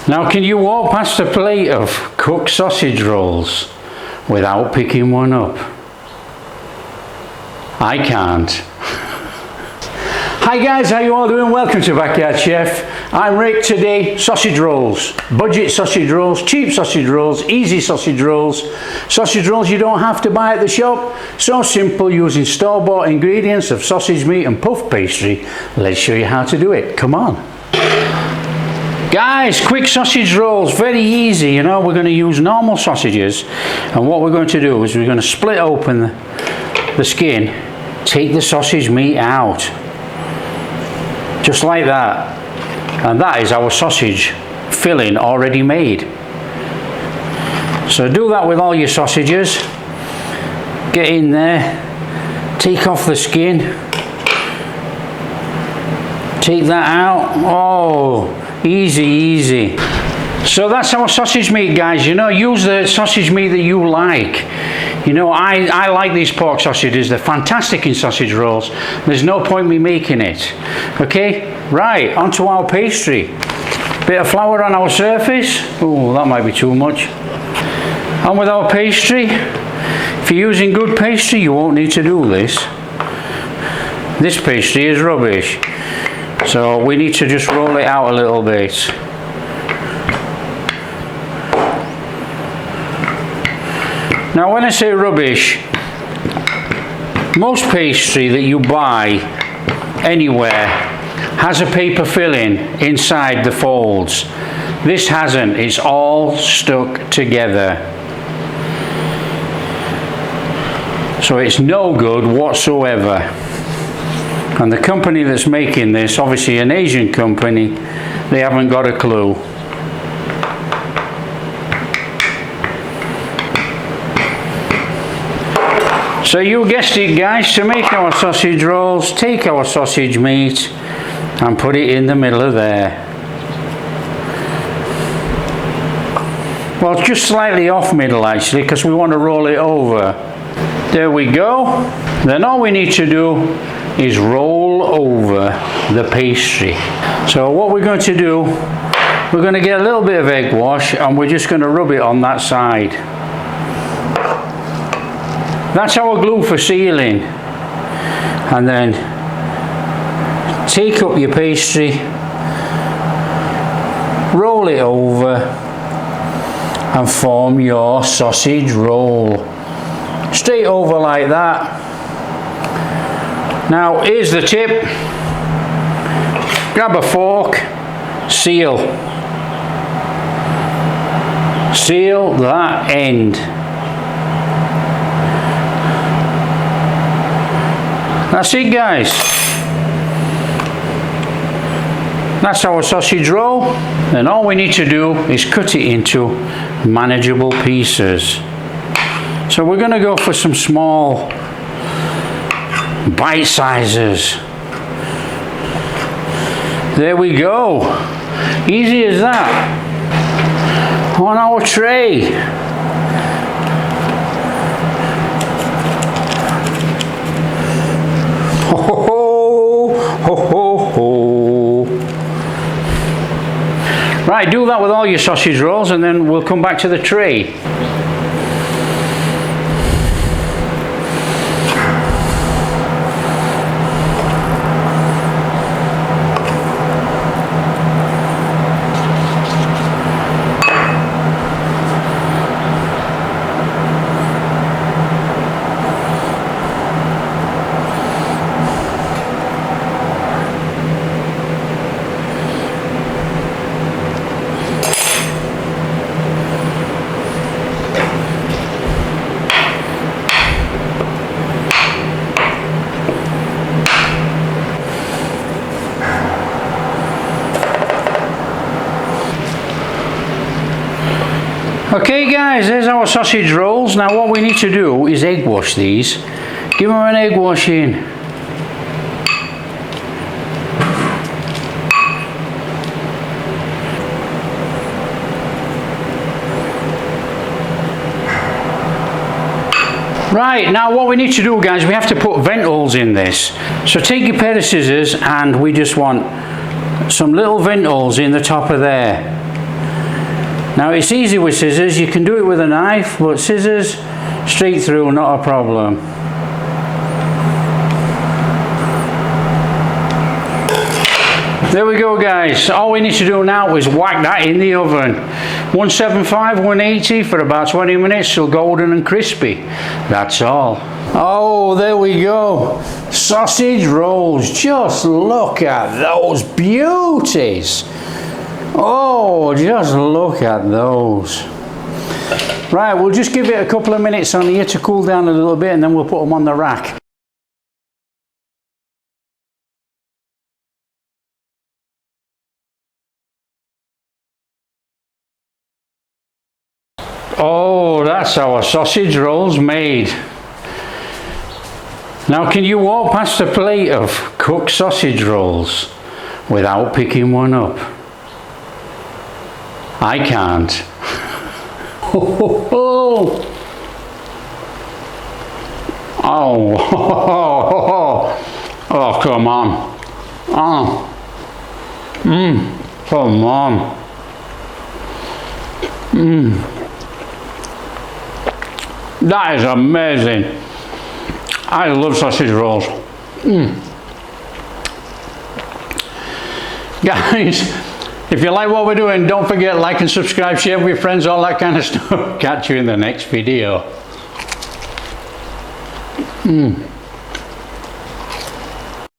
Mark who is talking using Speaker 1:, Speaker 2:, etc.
Speaker 1: Now, can you walk past a plate of cooked sausage rolls without picking one up? I can't. Hi guys, how you all doing? Welcome to Backyard Chef. I'm Rick. Today, sausage rolls. Budget sausage rolls, cheap sausage rolls, easy sausage rolls. Sausage rolls you don't have to buy at the shop. So simple, using store-bought ingredients of sausage meat and puff pastry. Let's show you how to do it. Come on. Guys, quick sausage rolls, very easy. You know, we're going to use normal sausages, and what we're going to do is we're going to split open the skin, take the sausage meat out, just like that, and that is our sausage filling already made. So do that with all your sausages. Get in there, take off the skin, take that out. Oh, easy. So that's our sausage meat, guys. You know, use the sausage meat that you like. You know, I like these pork sausages. They're fantastic in sausage rolls. There's no point me making it. Okay, right, onto our pastry. Bit of flour on our surface. Oh, that might be too much. On with our pastry. If you're using good pastry, you won't need to do this. This pastry is rubbish. So we need to just roll it out a little bit. Now when I say rubbish, most pastry that you buy anywhere has a paper filling inside the folds. This hasn't, it's all stuck together. So it's no good whatsoever. And the company that's making this, obviously an Asian company, they haven't got a clue. So you guessed it, guys, to make our sausage rolls, take our sausage meat and put it in the middle of there. Well, just slightly off middle actually, because we want to roll it over. There we go. Then all we need to do is roll over the pastry. So what we're going to do, we're going to get a little bit of egg wash and we're just going to rub it on that side. That's our glue for sealing. And then take up your pastry, roll it over and form your sausage roll. Straight over like that. Now here's the tip. Grab a fork, seal that end. That's it, guys. That's our sausage roll. Then all we need to do is cut it into manageable pieces. So we're going to go for some small bite sizes. There we go. Easy as that. On our tray. Ho ho ho ho ho. Right, do that with all your sausage rolls and then we'll come back to the tray. Okay guys, there's our sausage rolls. Now what we need to do is egg wash these. Give them an egg washing. Right, now what we need to do, guys, we have to put vent holes in this. So take your pair of scissors and we just want some little vent holes in the top of there. Now it's easy with scissors, you can do it with a knife, but scissors, straight through, not a problem. There we go guys, all we need to do now is whack that in the oven. 175, 180 for about 20 minutes till golden and crispy. That's all. Oh, there we go. Sausage rolls, just look at those beauties. Oh, just look at those. Right, we'll just give it a couple of minutes on here to cool down a little bit and then we'll put them on the rack. Oh, that's our sausage rolls made. Now can you walk past a plate of cooked sausage rolls without picking one up? I can't. Oh, oh, come on. Oh, come on. That is amazing. I love sausage rolls. Guys, if you like what we're doing, don't forget like and subscribe, share with your friends, all that kind of stuff. Catch you in the next video.